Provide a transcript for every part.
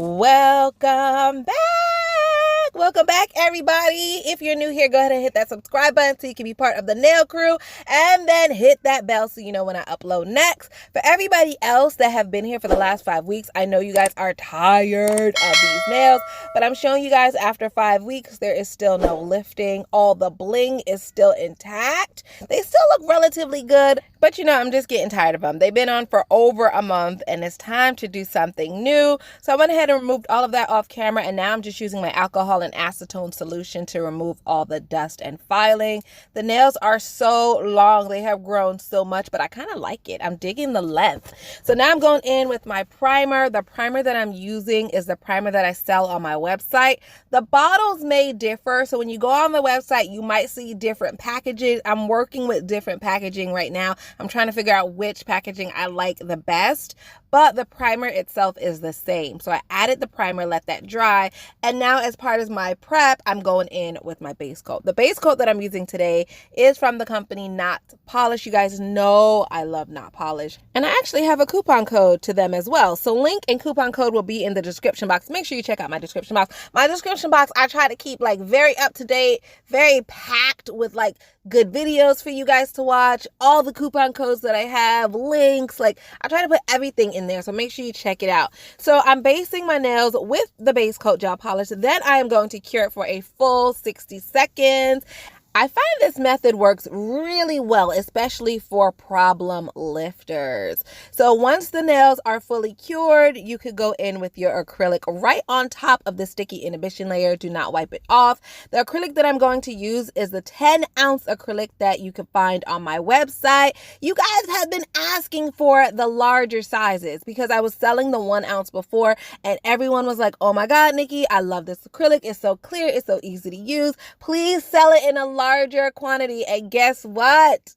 Welcome back. Welcome back, everybody. If you're new here, go ahead and hit that subscribe button so you can be part of the nail crew, and then hit that bell so you know when I upload next. For everybody else that have been here for the last 5 weeks, I know you guys are tired of these nails, but I'm showing you guys after 5 weeks, there is still no lifting. All the bling is still intact. They still look relatively good, but you know, I'm just getting tired of them. They've been on for over a month, and it's time to do something new. So I went ahead and removed all of that off camera, and now I'm just using my alcohol and acetone solution to remove all the dust and filing. The nails are so long. They have grown so much, but I kind of like it. I'm digging the length. So now I'm going in with my primer. The primer that I'm using is the primer that I sell on my website. The bottles may differ, so when you go on the website, you might see different packaging. I'm working with different packaging right now. I'm trying to figure out which packaging I like the best, but the primer itself is the same. So I added the primer, let that dry, and now as part of my prep, I'm going in with my base coat. The base coat that I'm using today is from the company Not Polish. You guys know I love Not Polish, and I actually have a coupon code to them as well. So link and coupon code will be in the description box. Make sure you check out my description box. My description box, I try to keep like very up to date, very packed with like good videos for you guys to watch, all the coupon codes that I have, links, like I try to put everything in there, so make sure you check it out. So I'm basing my nails with the base coat gel polish, then I am going to cure it for a full 60 seconds. I find this method works really well, especially for problem lifters. So once the nails are fully cured, you could go in with your acrylic right on top of the sticky inhibition layer. Do not wipe it off. The acrylic that I'm going to use is the 10-ounce acrylic that you can find on my website. You guys have been asking for the larger sizes because I was selling the 1 ounce before, and everyone was like, oh my God, Nikki, I love this acrylic. It's so clear. It's so easy to use. Please sell it in a larger quantity. And guess what?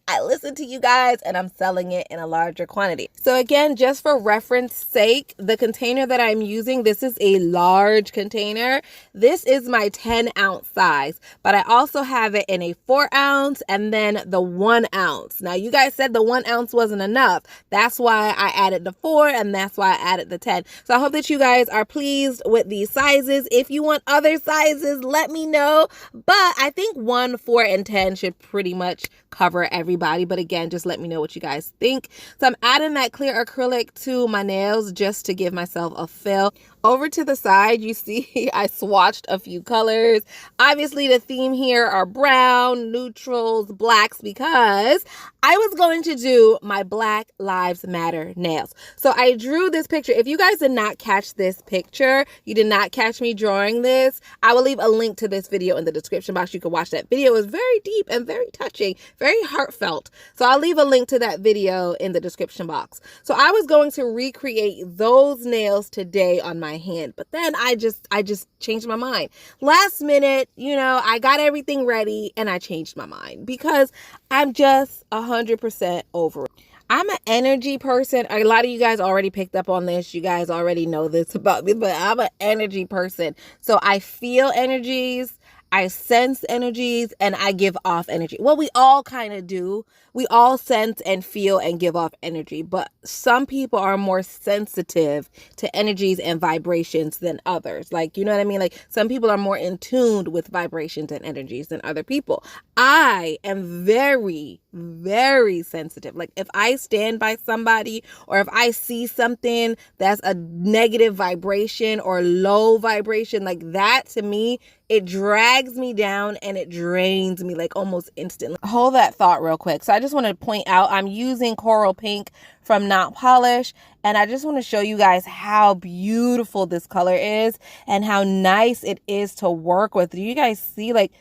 I listened to you guys and I'm selling it in a larger quantity. So again, just for reference sake, the container that I'm using, this is a large container. This is my 10-ounce size, but I also have it in a 4-ounce and then the 1 ounce. Now you guys said the 1 ounce wasn't enough. That's why I added the 4 and that's why I added the 10. So I hope that you guys are pleased with these sizes. If you want other sizes, let me know. But I think 1, 4, and 10 should pretty much cover everybody, but again, just let me know what you guys think. So I'm adding that clear acrylic to my nails just to give myself a fill. Over to the side, you see I swatched a few colors. Obviously, the theme here are brown, neutrals, blacks, because I was going to do my Black Lives Matter nails. So I drew this picture. If you guys did not catch this picture, you did not catch me drawing this, I will leave a link to this video in the description box. You can watch that video. It's very deep and very touching, very heartfelt. So I'll leave a link to that video in the description box. So I was going to recreate those nails today on my hand, but then I just changed my mind last minute. You know, I got everything ready and I changed my mind because I'm just 100% over it. I'm an energy person. A lot of you guys already picked up on this. You guys already know this about me, but I'm an energy person. So I feel energies, I sense energies, and I give off energy. Well, we all kind of do. We all sense and feel and give off energy, but some people are more sensitive to energies and vibrations than others. Like, you know what I mean? Like some people are more in tune with vibrations and energies than other people. I am very, very sensitive. Like if I stand by somebody or if I see something that's a negative vibration or low vibration, like that to me, it drags me down and it drains me like almost instantly. Hold that thought real quick. So I just want to point out I'm using coral pink from Not Polish, and I just want to show you guys how beautiful this color is and how nice it is to work with. Do you guys see, like,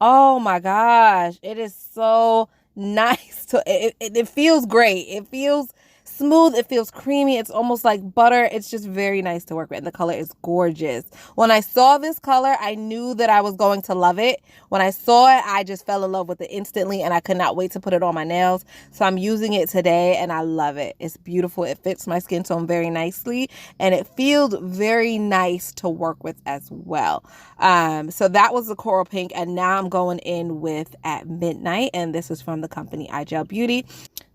oh my gosh, it is so nice to it feels great. It feels smooth. It feels creamy. It's almost like butter. It's just very nice to work with. And the color is gorgeous. When I saw this color, I knew that I was going to love it. When I saw it, I just fell in love with it instantly and I could not wait to put it on my nails. So I'm using it today and I love it. It's beautiful. It fits my skin tone very nicely and it feels very nice to work with as well. So that was the coral pink, and now I'm going in with At Midnight, and this is from the company Igelbeauty.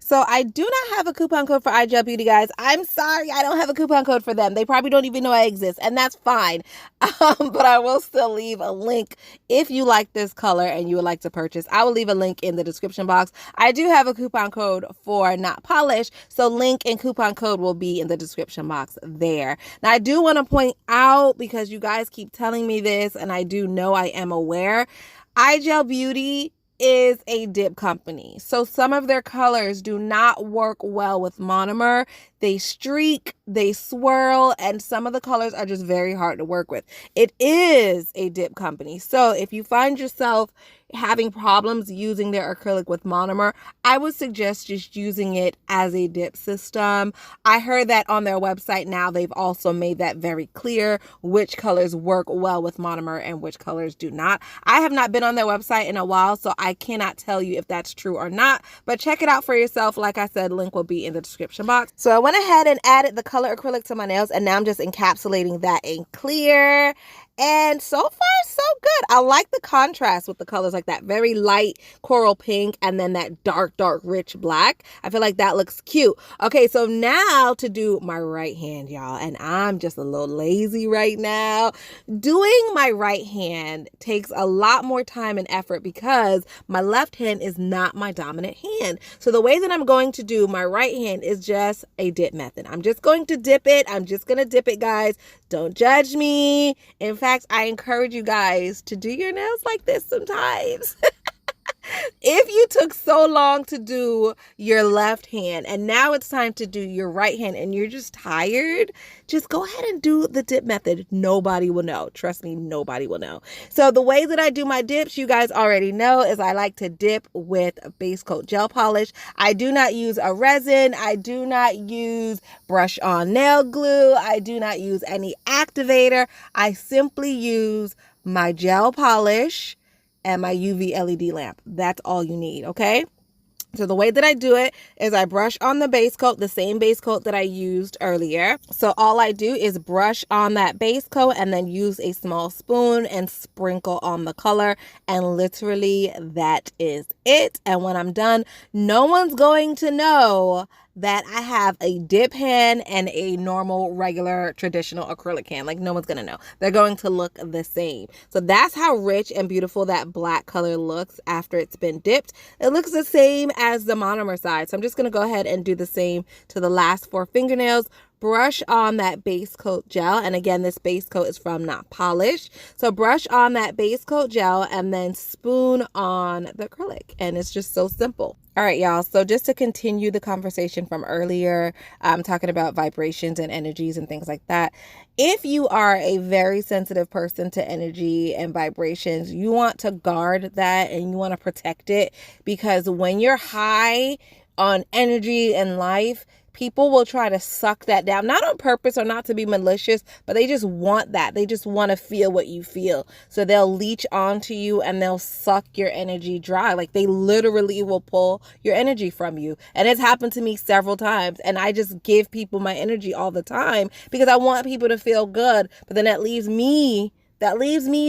So I do not have a coupon code for Igelbeauty, guys. I'm sorry, I don't have a coupon code for them. They probably don't even know I exist, and that's fine. But I will still leave a link if you like this color and you would like to purchase. I will leave a link in the description box. I do have a coupon code for Not Polished, so link and coupon code will be in the description box there. Now, I do want to point out, because you guys keep telling me this, and I do know I am aware, Igelbeauty is a dip company. So some of their colors do not work well with monomer. They streak, they swirl, and some of the colors are just very hard to work with. It is a dip company. So if you find yourself having problems using their acrylic with monomer, I would suggest just using it as a dip system. I heard that on their website now they've also made that very clear, which colors work well with monomer and which colors do not. I have not been on their website in a while, so I cannot tell you if that's true or not, but check it out for yourself. Like I said, link will be in the description box. So I went ahead and added the color acrylic to my nails, and now I'm just encapsulating that in clear. And so far, so good. I like the contrast with the colors, like that very light coral pink and then that dark, rich black. I feel like that looks cute. Okay, so now to do my right hand, y'all. And I'm just a little lazy right now. Doing my right hand takes a lot more time and effort because my left hand is not my dominant hand. So the way that I'm going to do my right hand is just a dip method. I'm just going to dip it. I'm just going to dip it, guys. Don't judge me. In fact, I encourage you guys to do your nails like this sometimes. If you took so long to do your left hand and now it's time to do your right hand and you're just tired, just go ahead and do the dip method. Nobody will know. Trust me, nobody will know. So the way that I do my dips, you guys already know, is I like to dip with Basecoat gel polish. I do not use a resin. I do not use brush on nail glue. I do not use any activator. I simply use my gel polish and my UV LED lamp. That's all you need, okay? So the way that I do it is I brush on the base coat, the same base coat that I used earlier. So all I do is brush on that base coat and then use a small spoon and sprinkle on the color. And literally that is it. And when I'm done, no one's going to know that I have a dip hand and a normal, regular, traditional acrylic hand. Like, no one's gonna know. They're going to look the same. So that's how rich and beautiful that black color looks after it's been dipped. It looks the same as the monomer side. So I'm just gonna go ahead and do the same to the last 4 fingernails. Brush on that base coat gel. And again, this base coat is from Not Polished. So brush on that base coat gel and then spoon on the acrylic. And it's just so simple. All right, y'all. So just to continue the conversation from earlier, talking about vibrations and energies and things like that. If you are a very sensitive person to energy and vibrations, you want to guard that and you want to protect it, because when you're high on energy and life, people will try to suck that down, not on purpose or not to be malicious, but they just want that. They just want to feel what you feel. So they'll leech onto you and they'll suck your energy dry. Like, they literally will pull your energy from you. And it's happened to me several times. And I just give people my energy all the time because I want people to feel good. But then that leaves me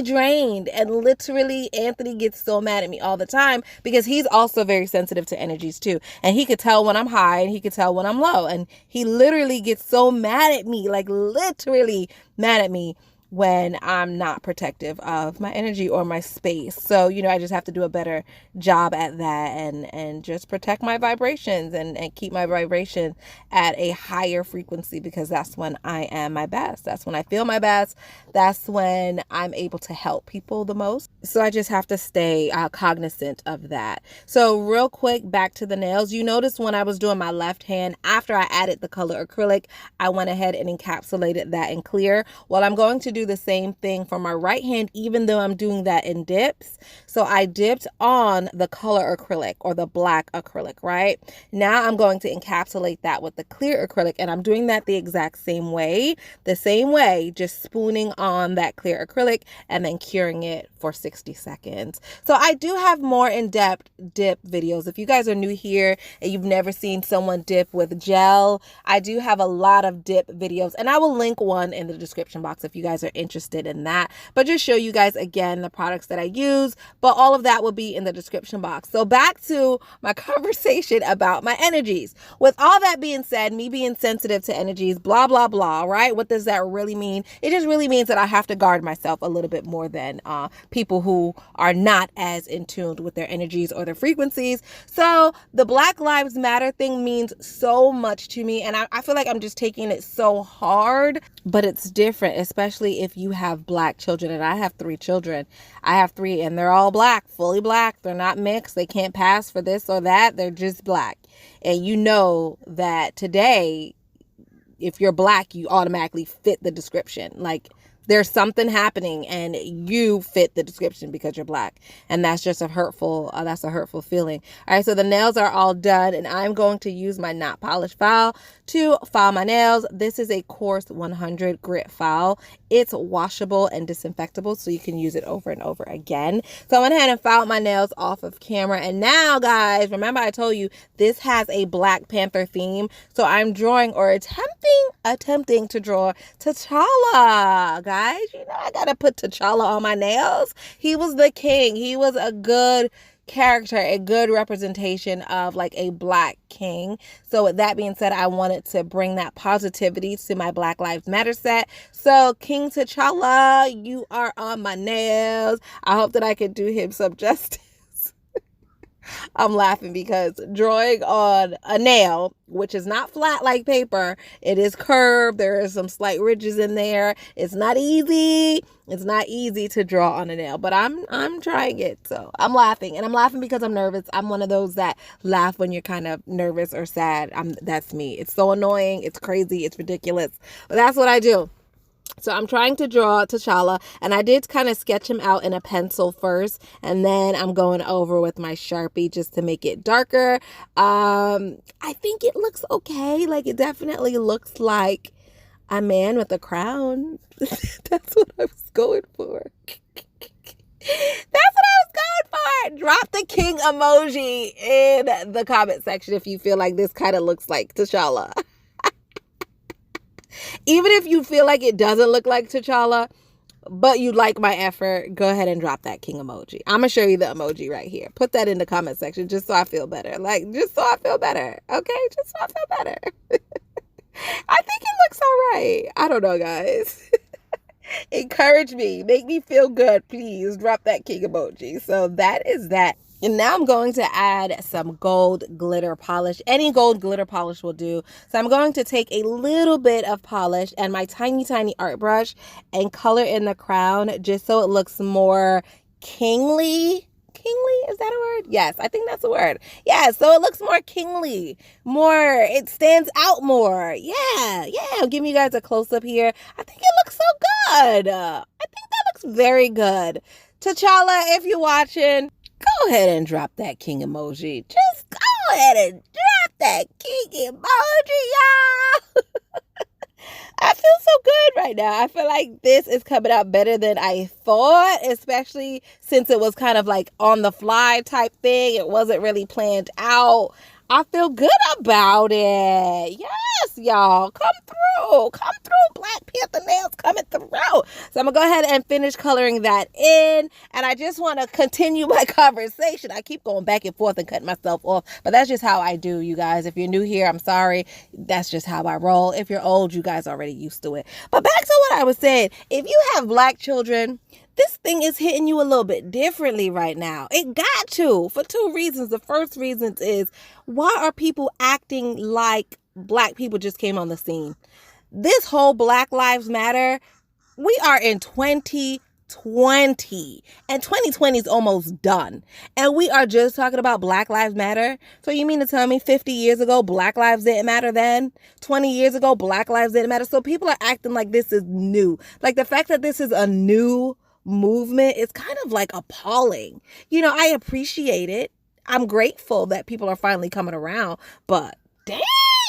drained. And literally, Anthony gets so mad at me all the time because he's also very sensitive to energies too. And he could tell when I'm high and he could tell when I'm low. And he literally gets so mad at me, like literally mad at me, when I'm not protective of my energy or my space. So, I just have to do a better job at that and just protect my vibrations and keep my vibration at a higher frequency, because that's when I am my best. That's when I feel my best. That's when I'm able to help people the most. So I just have to stay cognizant of that. So real quick, back to the nails. You notice when I was doing my left hand, after I added the color acrylic, I went ahead and encapsulated that in clear. Well, I'm going to do the same thing for my right hand, even though I'm doing that in dips. So I dipped on the color acrylic or the black acrylic, right? Now I'm going to encapsulate that with the clear acrylic, and I'm doing that the exact same way, just spooning on that clear acrylic and then curing it for 60 seconds. So I do have more in-depth dip videos. If you guys are new here and you've never seen someone dip with gel, I do have a lot of dip videos, and I will link one in the description box if you guys are are interested in that. But just show you guys again the products that I use, but all of that will be in the description box. So back to my conversation about my energies. With all that being said, me being sensitive to energies, blah, blah, blah, right? What does that really mean? It just really means that I have to guard myself a little bit more than people who are not as in tune with their energies or their frequencies. So the Black Lives Matter thing means so much to me, and I feel like I'm just taking it so hard, but it's different, especially if you have Black children. And I have 3 children. I have 3 and they're all Black, fully Black. They're not mixed. They can't pass for this or that. They're just Black. And you know that today, if you're Black, you automatically fit the description. Like, there's something happening and you fit the description because you're Black. And that's just a hurtful feeling. All right, so the nails are all done and I'm going to use my not polished file to file my nails. This is a Corse 100 grit file. It's washable and disinfectable, so you can use it over and over again. So I went ahead and filed my nails off of camera. And now, guys, remember I told you this has a Black Panther theme. So I'm drawing or attempting to draw T'Challa, guys. You know, I gotta put T'Challa on my nails. He was the king. He was a good character, a good representation of like a Black king. So with that being said, I wanted to bring that positivity to my Black Lives Matter set. So King T'Challa, you are on my nails. I hope that I could do him some justice. I'm laughing because drawing on a nail, which is not flat like paper, it is curved. There is some slight ridges in there. It's not easy. It's not easy to draw on a nail, but I'm trying it. So I'm laughing, and I'm laughing because I'm nervous. I'm one of those that laugh when you're kind of nervous or sad. That's me. It's so annoying. It's crazy. It's ridiculous, but that's what I do. So I'm trying to draw T'Challa, and I did kind of sketch him out in a pencil first, and then I'm going over with my Sharpie just to make it darker. I think it looks okay. Like, it definitely looks like a man with a crown. That's what I was going for. That's what I was going for. Drop the king emoji in the comment section if you feel like this kind of looks like T'Challa. Even if you feel like it doesn't look like T'Challa, but you like my effort, go ahead and drop that king emoji. I'm going to show you the emoji right here. Put that in the comment section just so I feel better. Like, just so I feel better. Okay? Just so I feel better. I think it looks all right. I don't know, guys. Encourage me. Make me feel good, please. Drop that king emoji. So that is that. And now I'm going to add some gold glitter polish. Any gold glitter polish will do. So I'm going to take a little bit of polish and my tiny, tiny art brush and color in the crown just so it looks more kingly. Kingly? Is that a word? Yes, I think that's a word. Yeah, so it looks more kingly. It stands out more. Yeah. I'm giving you guys a close-up here. I think it looks so good. I think that looks very good. T'Challa, if you're watching, go ahead and drop that king emoji. Just go ahead and drop that king emoji, y'all. I feel so good right now. I feel like this is coming out better than I thought, especially since it was kind of like on the fly type thing. It wasn't really planned out. I feel good about it. Yes, y'all. Come through. Come through. Black Panther nails coming through. So I'm going to go ahead and finish coloring that in. And I just want to continue my conversation. I keep going back and forth and cutting myself off. But that's just how I do, you guys. If you're new here, I'm sorry. That's just how I roll. If you're old, you guys are already used to it. But back to what I was saying. If you have Black children, this thing is hitting you a little bit differently right now. It got to, for 2 reasons. The first reason is, why are people acting like Black people just came on the scene? This whole Black Lives Matter, we are in 2020 and 2020 is almost done. And we are just talking about Black Lives Matter. So you mean to tell me 50 years ago, Black lives didn't matter then? 20 years ago, Black lives didn't matter. So people are acting like this is new. Like, the fact that this is a new movement is kind of like appalling. You know, I appreciate it. I'm grateful that people are finally coming around, but dang,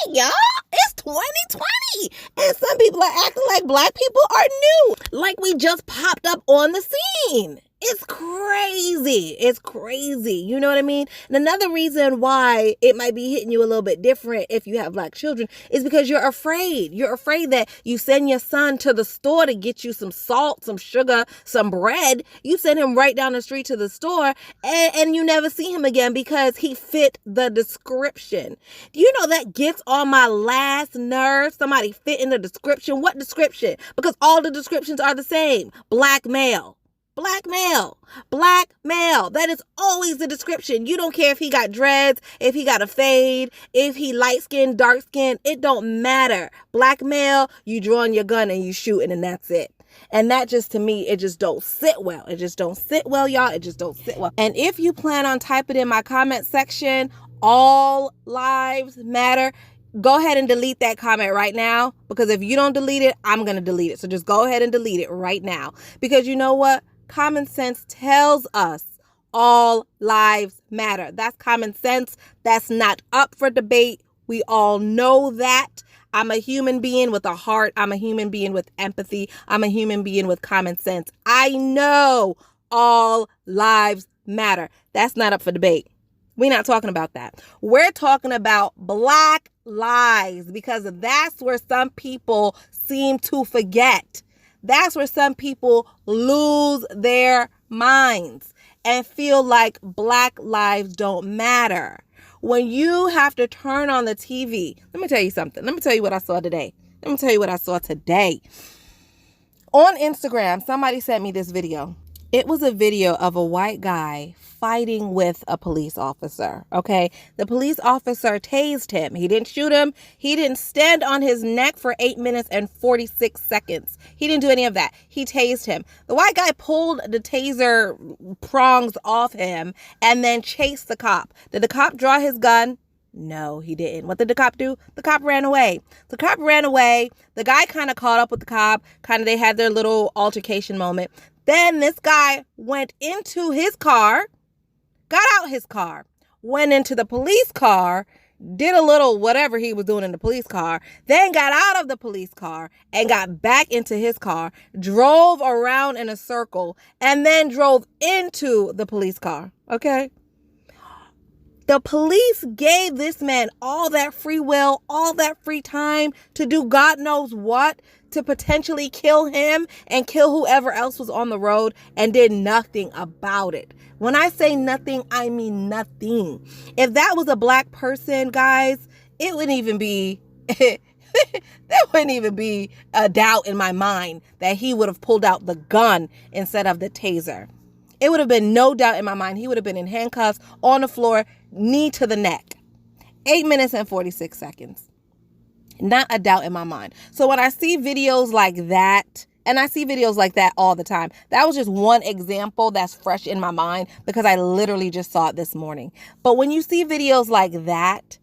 y'all, it's 2020 and some people are acting like Black people are new, like we just popped up on the scene. It's crazy. It's crazy. You know what I mean? And another reason why it might be hitting you a little bit different if you have black children is because you're afraid. You're afraid that you send your son to the store to get you some salt, some sugar, some bread. You send him right down the street to the store and you never see him again because he fit the description. Do you know that gets on my last nerve? Somebody fit in the description. What description? Because all the descriptions are the same. Black male. Black male, black male. That is always the description. You don't care if he got dreads, if he got a fade, if he light skinned, dark skinned. It don't matter. Black male, you drawing your gun and you shooting and that's it. And that just, to me, it just don't sit well. It just don't sit well, y'all. It just don't sit well. And if you plan on typing in my comment section, all lives matter, go ahead and delete that comment right now. Because if you don't delete it, I'm going to delete it. So just go ahead and delete it right now. Because you know what? Common sense tells us all lives matter. That's common sense. That's not up for debate. We all know that. I'm a human being with a heart. I'm a human being with empathy. I'm a human being with common sense. I know all lives matter. That's not up for debate. We're not talking about that. We're talking about black lives because that's where some people seem to forget. That's where some people lose their minds and feel like black lives don't matter. When you have to turn on the TV, let me tell you something. Let me tell you what I saw today. On Instagram, somebody sent me this video. It was a video of a white guy fighting with a police officer, okay? The police officer tased him. He didn't shoot him. He didn't stand on his neck for 8 minutes and 46 seconds. He didn't do any of that. He tased him. The white guy pulled the taser prongs off him and then chased the cop. Did the cop draw his gun? No, he didn't. What did the cop do? The cop ran away. The cop ran away. The guy kind of caught up with the cop. They had their little altercation moment. Then this guy went into his car, got out his car, went into the police car, did a little whatever he was doing in the police car, then got out of the police car and got back into his car, drove around in a circle, and then drove into the police car. Okay? The police gave this man all that free will, all that free time to do God knows what, to potentially kill him and kill whoever else was on the road, and did nothing about it. When I say nothing, I mean nothing. If that was a black person, guys, it wouldn't even be, there wouldn't even be a doubt in my mind that he would have pulled out the gun instead of the taser. It would have been no doubt in my mind. He would have been in handcuffs on the floor, knee to the neck. 8 minutes and 46 seconds. Not a doubt in my mind. So when I see videos like that, and I see videos like that all the time, that was just one example that's fresh in my mind because I literally just saw it this morning. But when you see videos like that,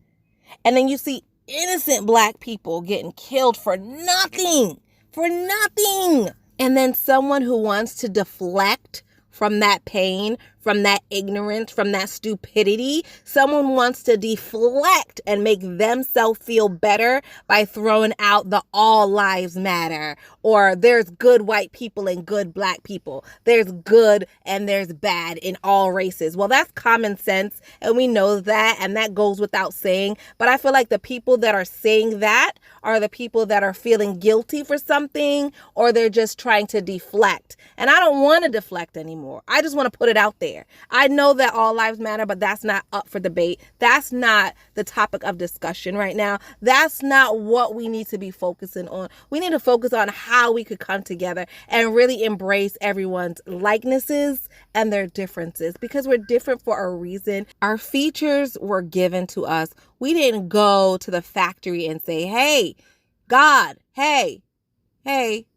and then you see innocent black people getting killed for nothing, and then someone who wants to deflect from that pain, from that ignorance, from that stupidity, someone wants to deflect and make themselves feel better by throwing out the all lives matter, or there's good white people and good black people. There's good and there's bad in all races. Well, that's common sense, and we know that, and that goes without saying. But I feel like the people that are saying that are the people that are feeling guilty for something, or they're just trying to deflect. And I don't want to deflect anymore. I just want to put it out there. I know that all lives matter, but that's not up for debate. That's not the topic of discussion right now. That's not what we need to be focusing on. We need to focus on how we could come together and really embrace everyone's likenesses and their differences, because we're different for a reason. Our features were given to us. We didn't go to the factory and say, hey, God, hey,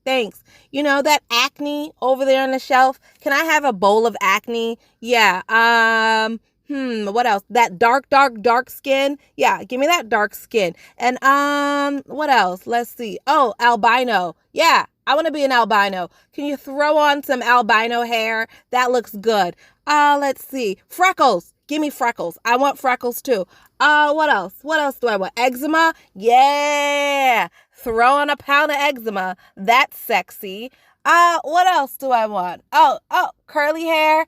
thanks. You know, that acne over there on the shelf, can I have a bowl of acne? Yeah. What else? That dark skin. Yeah, give me that dark skin. And what else? Let's see. Oh, albino. Yeah, I want to be an albino. Can you throw on some albino hair? That looks good. Let's see. Freckles. Give me freckles. I want freckles too. What else? What else do I want? Eczema? Yeah. Throw on a pound of eczema. That's sexy. What else do I want? Oh, curly hair,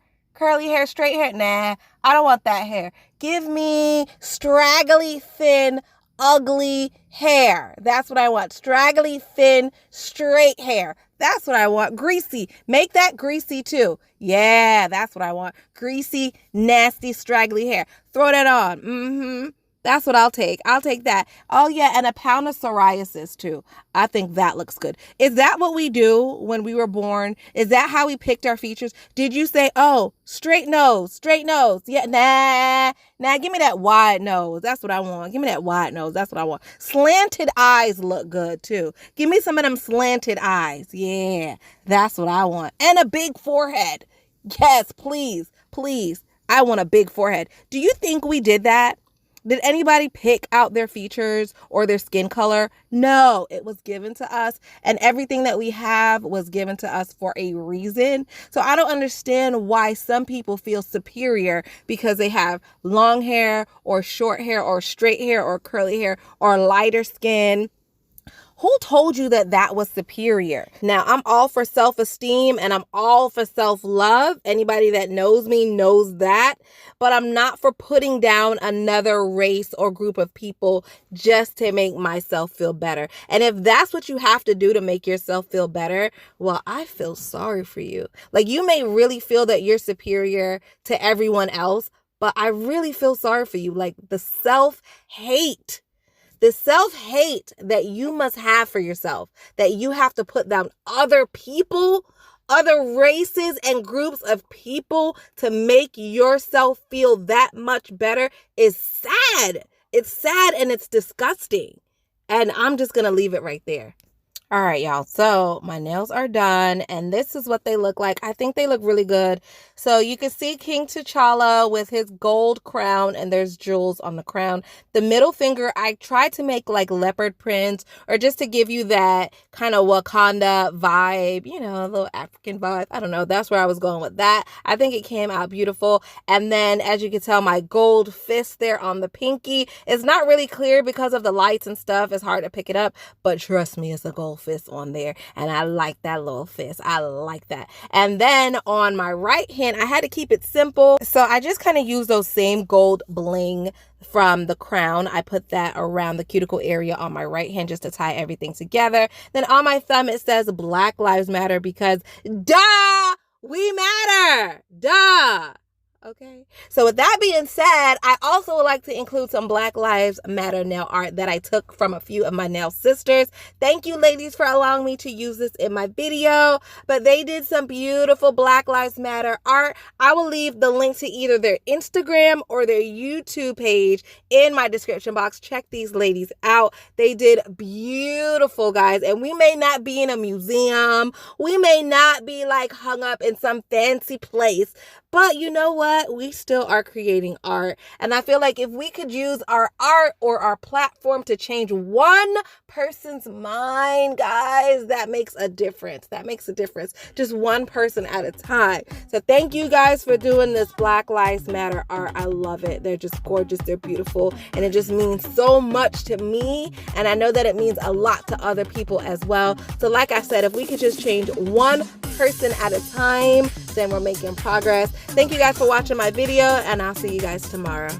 straight hair. Nah, I don't want that hair. Give me straggly, thin, ugly hair. That's what I want. Straggly, thin, straight hair. That's what I want. Greasy. Make that greasy too. Yeah, that's what I want. Greasy, nasty, straggly hair. Throw that on. That's what I'll take. I'll take that. Oh, yeah, and a pound of psoriasis, too. I think that looks good. Is that what we do when we were born? Is that how we picked our features? Did you say, oh, straight nose, straight nose? Yeah, nah, give me that wide nose. That's what I want. Give me that wide nose. That's what I want. Slanted eyes look good, too. Give me some of them slanted eyes. Yeah, that's what I want. And a big forehead. Yes, please, please. I want a big forehead. Do you think we did that? Did anybody pick out their features or their skin color? No, it was given to us, and everything that we have was given to us for a reason. So I don't understand why some people feel superior because they have long hair or short hair or straight hair or curly hair or lighter skin. Who told you that that was superior? Now, I'm all for self-esteem and I'm all for self-love. Anybody that knows me knows that. But I'm not for putting down another race or group of people just to make myself feel better. And if that's what you have to do to make yourself feel better, well, I feel sorry for you. Like, you may really feel that you're superior to everyone else, but I really feel sorry for you. Like, the self-hate that you must have for yourself, that you have to put down other people, other races and groups of people to make yourself feel that much better is sad. It's sad and it's disgusting. And I'm just going to leave it right there. All right, y'all. So my nails are done and this is what they look like. I think they look really good. So you can see King T'Challa with his gold crown and there's jewels on the crown. The middle finger, I tried to make like leopard print or just to give you that kind of Wakanda vibe, you know, a little African vibe. I don't know. That's where I was going with that. I think it came out beautiful. And then as you can tell, my gold fist there on the pinky is not really clear because of the lights and stuff. It's hard to pick it up, but trust me, it's a gold fist on there and I like that little fist. I like that. And then on my right hand, I had to keep it simple, so I just kind of use those same gold bling from the crown. I put that around the cuticle area on my right hand just to tie everything together. Then on my thumb it says Black Lives Matter because duh, we matter, duh. Okay. So with that being said, I also would like to include some Black Lives Matter nail art that I took from a few of my nail sisters. Thank you, ladies, for allowing me to use this in my video. But they did some beautiful Black Lives Matter art. I will leave the link to either their Instagram or their YouTube page in my description box. Check these ladies out. They did beautiful, guys. And we may not be in a museum. We may not be like hung up in some fancy place. But you know what? We still are creating art. And I feel like if we could use our art or our platform to change one person's mind, guys, that makes a difference. That makes a difference. Just one person at a time. So thank you guys for doing this Black Lives Matter art. I love it. They're just gorgeous. They're beautiful. And it just means so much to me. And I know that it means a lot to other people as well. So like I said, if we could just change one person at a time, then we're making progress. Thank you guys for watching my video, and I'll see you guys tomorrow.